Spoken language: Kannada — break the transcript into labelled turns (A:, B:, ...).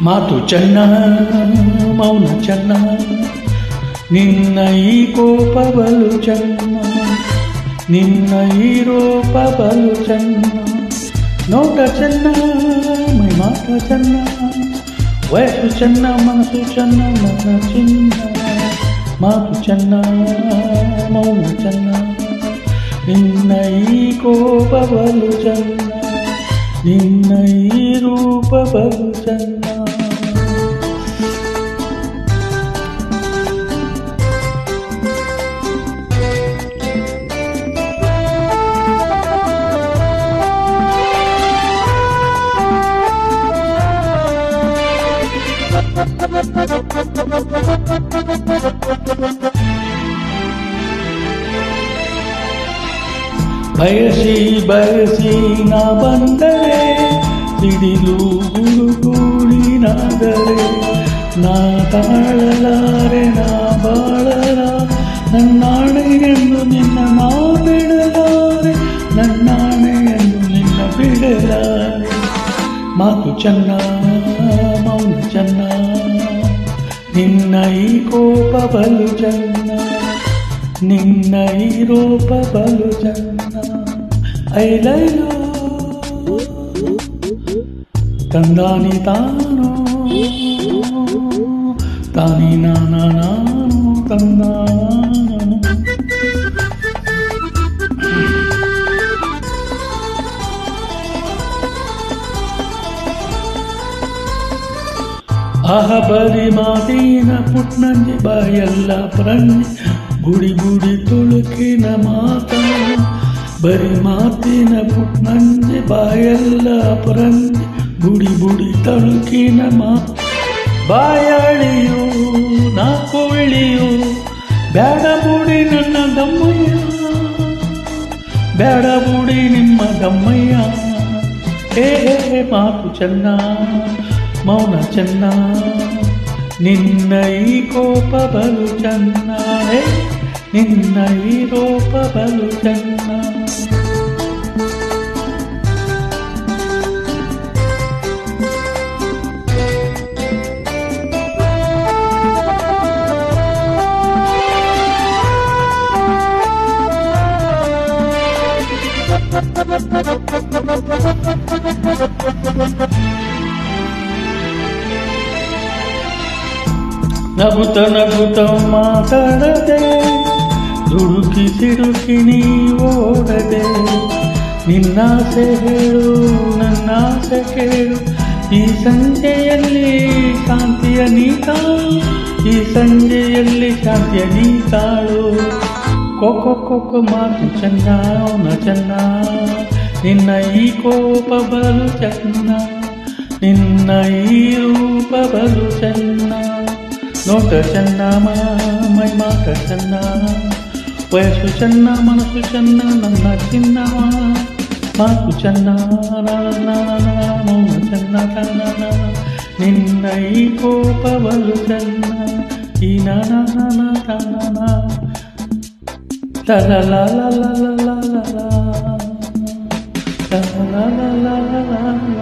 A: ಮಾತು ಚೆನ್ನ ಮೌನ ಚೆನ್ನ ನಿನ್ನ ಈ ಕೋಪ ಬಲು ಚೆನ್ನ ನಿನ್ನ ಈ ರೂಪ ಬಲು ಚೆನ್ನ ನೋಟ ಚೆನ್ನ ಮೈ ಮಾತ ಚೆನ್ನ ವಯಸ್ಸು ಚೆನ್ನ ಮನಸ್ಸು ಚೆನ್ನ ನನ್ನ ಚಿನ್ನ ಮಾತು ಚೆನ್ನ ಮೌನ ಚೆನ್ನ ನಿನ್ನ ಈ ಕೋಪ ಬಲು ಚೆನ್ನ ನಿನ್ನ ಈ ರೂಪ ಬಲು ಚೆನ್ನ ಬಯಸಿ ಬಯಸಿ ನಾ ಬಂದರೆ ಸಿಡಿಲು ಗುಡುಗೂಡಿನಾದರೆ ನಾ ತಾಳಲಾರೆ ನಾ ಬಾಳಲ ನನ್ನಾಣೆಯನ್ನು ನಿನ್ನ ನಾ ಬಿಡಲಾರೆ ನನ್ನಾಣೆಯನ್ನು ನಿನ್ನ ಬಿಡಲಾರೆ ಮಾತು ಚೆನ್ನ ಮೌನ ಚೆನ್ನ ನಿನ್ನ ಈ ಕೋಪ ಬಲು ಚೆನ್ನ ನಿನ್ನ ಈ ರೂಪ ಬಲು ಚೆನ್ನ ಐಲೈಲೋ ತಂದಾನಿ ತಾನೋ ತಾನಿ ನಾನು ತಂದಾನು ಆಹ ಬರಿ ಮಾತಿನ ಪುಟ್ನಂಜಿ ಬಾಯೆಲ್ಲ ಪ್ರಂಜಿ ಬುಡಿ ಬುಡಿ ತುಳುಕಿನ ಮಾತ ಬರಿ ಮಾತಿನ ಪುಟ್ನಂಜಿ ಬಾಯೆಲ್ಲ ಪ್ರಂಜಿ ಬುಡಿ ಬುಡಿ ತಳುಕಿನ ಮಾತ ಬಾಯಾಳಿಯು ನಾ ಕೊಳ್ಳಿಯು ಬೇಡ ಬುಡಿ ನನ್ನ ದಮ್ಮಯ್ಯ ಬೇಡ ಬುಡಿ ನಿಮ್ಮ ದಮ್ಮಯ್ಯ ಹೇ ಮಾತು ಚೆನ್ನ ಮೌನ ಚೆನ್ನ ನಿನ್ನ ಈ ಕೋಪ ಬಲು ಚೆನ್ನ ನಿನ್ನ ಈ ರೂಪ ಬಲು ಚೆನ್ನ ನಗುತ್ತ ನಗುತ್ತ ಮಾತಾಡದೆ ದುಡುಕಿ ಸಿಡುಕಿ ನೀ ಓಡದೆ ನಿನ್ನಾಸೆ ಹೇಳು ನನ್ನಾಸೆ ಕೇಳು ಈ ಸಂಜೆಯಲ್ಲಿ ಶಾಂತಿಯ ನೀ ತಾಳು ಈ ಸಂಜೆಯಲ್ಲಿ ಶಾಂತಿಯ ನೀ ತಾಳು ಕೊಕ್ಕೊ ಕೊಕ್ಕೊ ಮಾತು ಚೆನ್ನ ಅವನ ಚೆನ್ನ ನಿನ್ನ ಈ ಕೋಪ ಬಲು ಚೆನ್ನ ನಿನ್ನ ಈ ರೂಪ ಬಲು ಚೆನ್ನ ನೋಟ ಚೆನ್ನ ಮೈ ಮಾತ ಚೆನ್ನ ವಯಸ್ಸು ಚೆನ್ನ ಮನಸ್ಸು ಚೆನ್ನ ನನ್ನ ಚಿನ್ನ ಮಾತು ಚೆನ್ನ ಮೌನ ಚೆನ್ನ ನಿನ್ನ ಈ ಕೋಪ ಬಲು ಚೆನ್ನ ಈ ನಾನ la la la la la la la la la la la la la